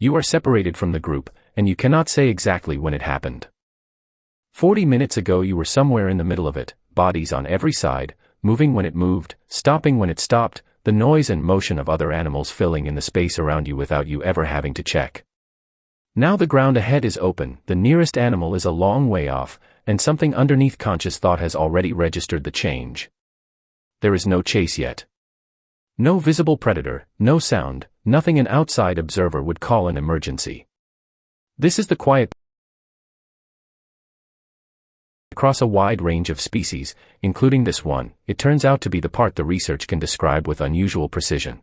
You are separated from the group, and you cannot say exactly when it happened. 40 minutes ago you were somewhere in the middle of it, bodies on every side, moving when it moved, stopping when it stopped, the noise and motion of other animals filling in the space around you without you ever having to check. Now the ground ahead is open, the nearest animal is a long way off, and something underneath conscious thought has already registered the change. There is no chase yet. No visible predator, no sound, nothing an outside observer would call an emergency. This is the quiet across a wide range of species, including this one. It turns out to be the part the research can describe with unusual precision.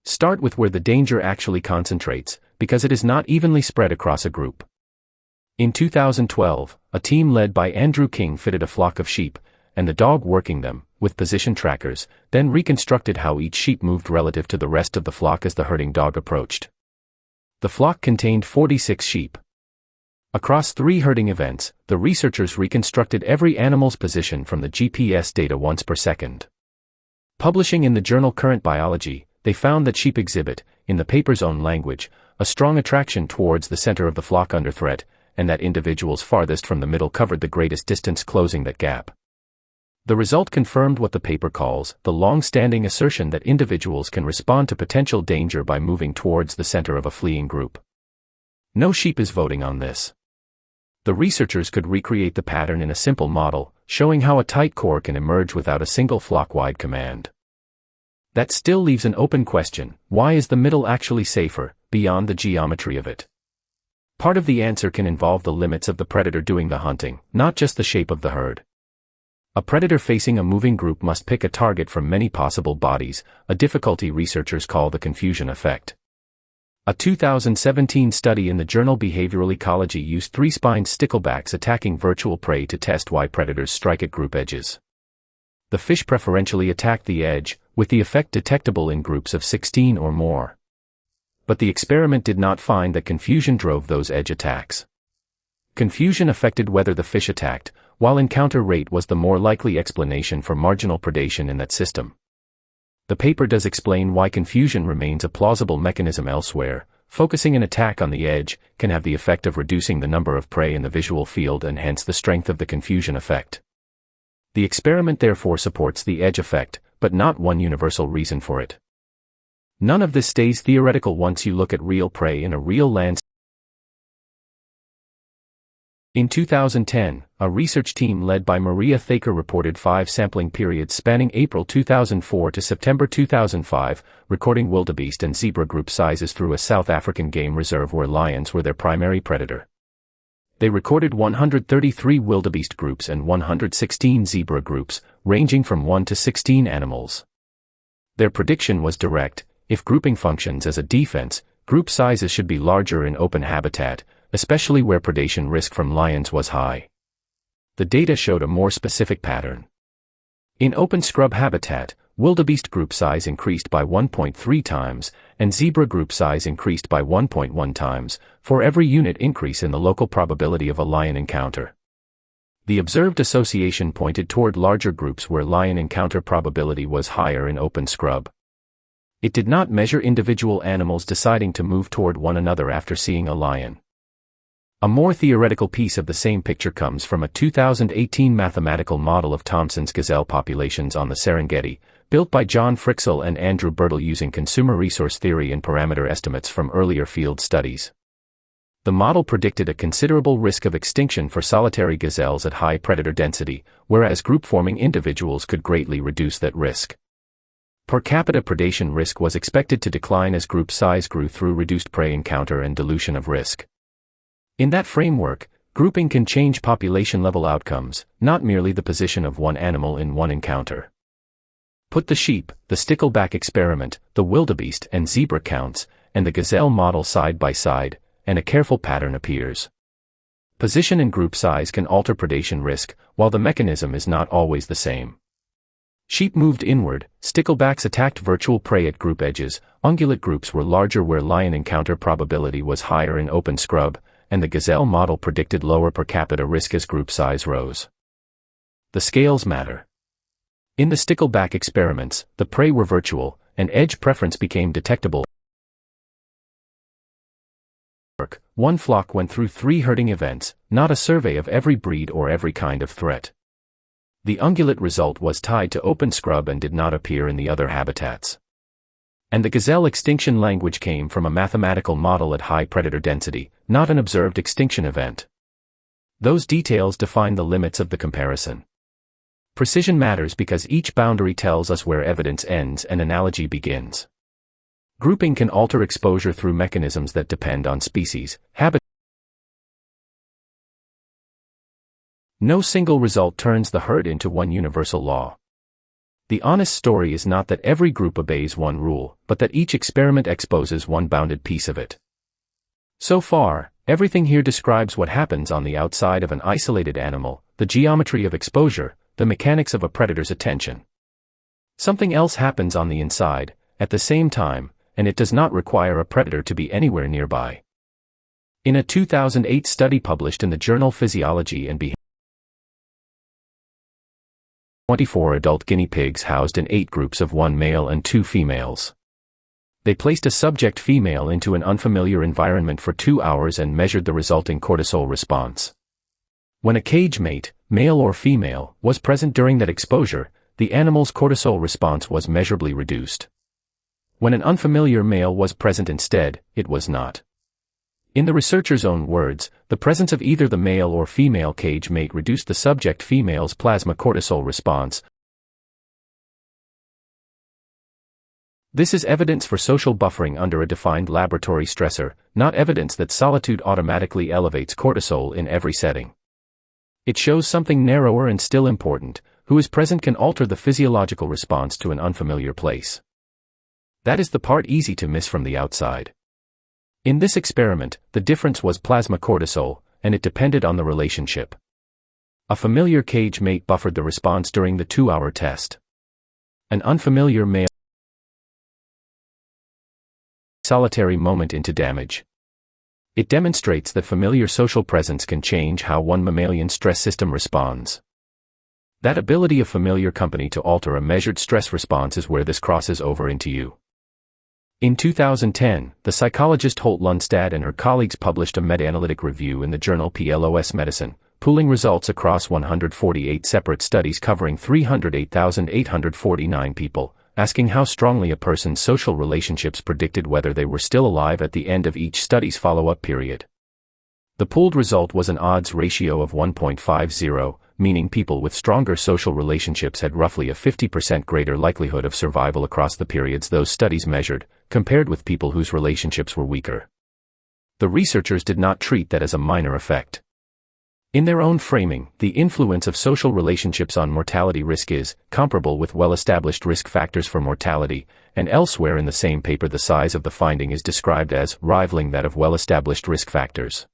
Start with where the danger actually concentrates, because it is not evenly spread across a group. In 2012, a team led by Andrew King fitted a flock of sheep, and the dog working them, with position trackers, then reconstructed how each sheep moved relative to the rest of the flock as the herding dog approached. The flock contained 46 sheep. Across 3 herding events, the researchers reconstructed every animal's position from the GPS data once per second. Publishing in the journal Current Biology, they found that sheep exhibit, in the paper's own language, a strong attraction towards the center of the flock under threat, and that individuals farthest from the middle covered the greatest distance closing that gap. The result confirmed what the paper calls the long-standing assertion that individuals can respond to potential danger by moving towards the center of a fleeing group. No sheep is voting on this. The researchers could recreate the pattern in a simple model, showing how a tight core can emerge without a single flock-wide command. That still leaves an open question: why is the middle actually safer, beyond the geometry of it? Part of the answer can involve the limits of the predator doing the hunting, not just the shape of the herd. A predator facing a moving group must pick a target from many possible bodies, a difficulty researchers call the confusion effect. A 2017 study in the journal Behavioral Ecology used 3-spined sticklebacks attacking virtual prey to test why predators strike at group edges. The fish preferentially attacked the edge, with the effect detectable in groups of 16 or more. But the experiment did not find that confusion drove those edge attacks. Confusion affected whether the fish attacked, while encounter rate was the more likely explanation for marginal predation in that system. The paper does explain why confusion remains a plausible mechanism elsewhere. Focusing an attack on the edge can have the effect of reducing the number of prey in the visual field and hence the strength of the confusion effect. The experiment therefore supports the edge effect, but not one universal reason for it. None of this stays theoretical once you look at real prey in a real landscape. In 2010, a research team led by Maria Thaker reported 5 sampling periods spanning April 2004 to September 2005, recording wildebeest and zebra group sizes through a South African game reserve where lions were their primary predator. They recorded 133 wildebeest groups and 116 zebra groups, ranging from 1 to 16 animals. Their prediction was direct: if grouping functions as a defense, group sizes should be larger in open habitat, especially where predation risk from lions was high. The data showed a more specific pattern. In open scrub habitat, wildebeest group size increased by 1.3 times, and zebra group size increased by 1.1 times, for every unit increase in the local probability of a lion encounter. The observed association pointed toward larger groups where lion encounter probability was higher in open scrub. It did not measure individual animals deciding to move toward one another after seeing a lion. A more theoretical piece of the same picture comes from a 2018 mathematical model of Thomson's gazelle populations on the Serengeti, built by John Fryxell and Andrew Berdahl using consumer resource theory and parameter estimates from earlier field studies. The model predicted a considerable risk of extinction for solitary gazelles at high predator density, whereas group-forming individuals could greatly reduce that risk. Per capita predation risk was expected to decline as group size grew through reduced prey encounter and dilution of risk. In that framework, grouping can change population-level outcomes, not merely the position of one animal in one encounter. Put the sheep, the stickleback experiment, the wildebeest and zebra counts, and the gazelle model side by side, and a careful pattern appears. Position and group size can alter predation risk, while the mechanism is not always the same. Sheep moved inward, sticklebacks attacked virtual prey at group edges, ungulate groups were larger where lion encounter probability was higher in open scrub, and the gazelle model predicted lower per capita risk as group size rose. The scales matter. In the stickleback experiments, the prey were virtual, and edge preference became detectable. One flock went through 3 herding events, not a survey of every breed or every kind of threat. The ungulate result was tied to open scrub and did not appear in the other habitats. And the gazelle extinction language came from a mathematical model at high predator density, not an observed extinction event. Those details define the limits of the comparison. Precision matters because each boundary tells us where evidence ends and analogy begins. Grouping can alter exposure through mechanisms that depend on species, habitat. No single result turns the herd into one universal law. The honest story is not that every group obeys one rule, but that each experiment exposes one bounded piece of it. So far, everything here describes what happens on the outside of an isolated animal, the geometry of exposure, the mechanics of a predator's attention. Something else happens on the inside, at the same time, and it does not require a predator to be anywhere nearby. In a 2008 study published in the journal Physiology and Behavior, 24 adult guinea pigs housed in 8 groups of 1 male and 2 females. They placed a subject female into an unfamiliar environment for 2 hours and measured the resulting cortisol response. When a cage mate, male or female, was present during that exposure, the animal's cortisol response was measurably reduced. When an unfamiliar male was present instead, it was not. In the researchers' own words, the presence of either the male or female cage mate reduced the subject female's plasma cortisol response. This is evidence for social buffering under a defined laboratory stressor, not evidence that solitude automatically elevates cortisol in every setting. It shows something narrower and still important: who is present can alter the physiological response to an unfamiliar place. That is the part easy to miss from the outside. In this experiment, the difference was plasma cortisol, and it depended on the relationship. A familiar cage mate buffered the response during the 2-hour test. An unfamiliar male solitary moment into damage. It demonstrates that familiar social presence can change how one mammalian stress system responds. That ability of familiar company to alter a measured stress response is where this crosses over into you. In 2010, the psychologist Holt-Lunstad and her colleagues published a meta-analytic review in the journal PLOS Medicine, pooling results across 148 separate studies covering 308,849 people, asking how strongly a person's social relationships predicted whether they were still alive at the end of each study's follow-up period. The pooled result was an odds ratio of 1.50, meaning people with stronger social relationships had roughly a 50% greater likelihood of survival across the periods those studies measured, compared with people whose relationships were weaker. The researchers did not treat that as a minor effect. In their own framing, the influence of social relationships on mortality risk is comparable with well-established risk factors for mortality, and elsewhere in the same paper the size of the finding is described as rivaling that of well-established risk factors.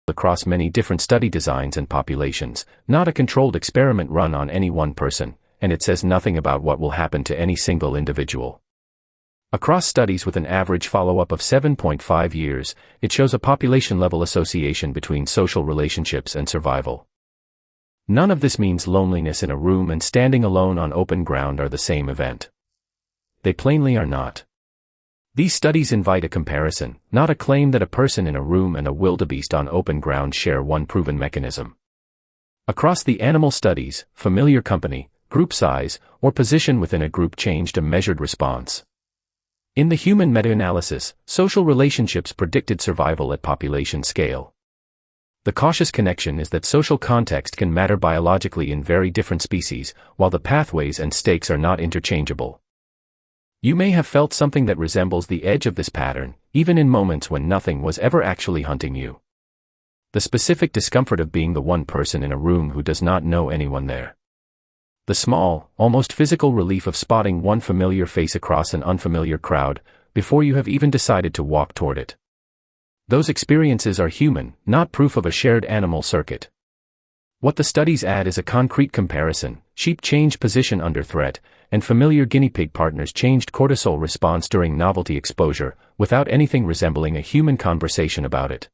Across many different study designs and populations, not a controlled experiment run on any one person, and it says nothing about what will happen to any single individual. Across studies with an average follow-up of 7.5 years, it shows a population-level association between social relationships and survival. None of this means loneliness in a room and standing alone on open ground are the same event. They plainly are not. These studies invite a comparison, not a claim that a person in a room and a wildebeest on open ground share one proven mechanism. Across the animal studies, familiar company, group size, or position within a group changed a measured response. In the human meta-analysis, social relationships predicted survival at population scale. The cautious connection is that social context can matter biologically in very different species, while the pathways and stakes are not interchangeable. You may have felt something that resembles the edge of this pattern, even in moments when nothing was ever actually hunting you. The specific discomfort of being the one person in a room who does not know anyone there. The small, almost physical relief of spotting one familiar face across an unfamiliar crowd, before you have even decided to walk toward it. Those experiences are human, not proof of a shared animal circuit. What the studies add is a concrete comparison: sheep changed position under threat, and familiar guinea pig partners changed cortisol response during novelty exposure, without anything resembling a human conversation about it.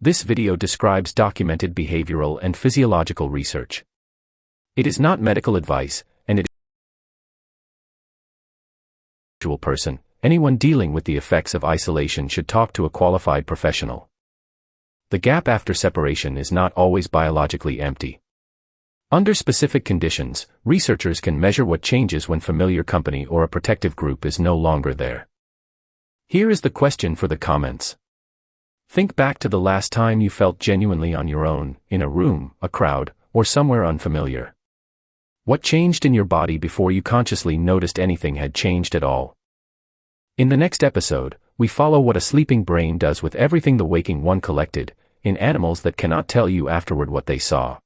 This video describes documented behavioral and physiological research. It is not medical advice, and it is person, anyone dealing with the effects of isolation should talk to a qualified professional. The gap after separation is not always biologically empty. Under specific conditions, researchers can measure what changes when familiar company or a protective group is no longer there. Here is the question for the comments. Think back to the last time you felt genuinely on your own, in a room, a crowd, or somewhere unfamiliar. What changed in your body before you consciously noticed anything had changed at all? In the next episode, we follow what a sleeping brain does with everything the waking one collected, in animals that cannot tell you afterward what they saw.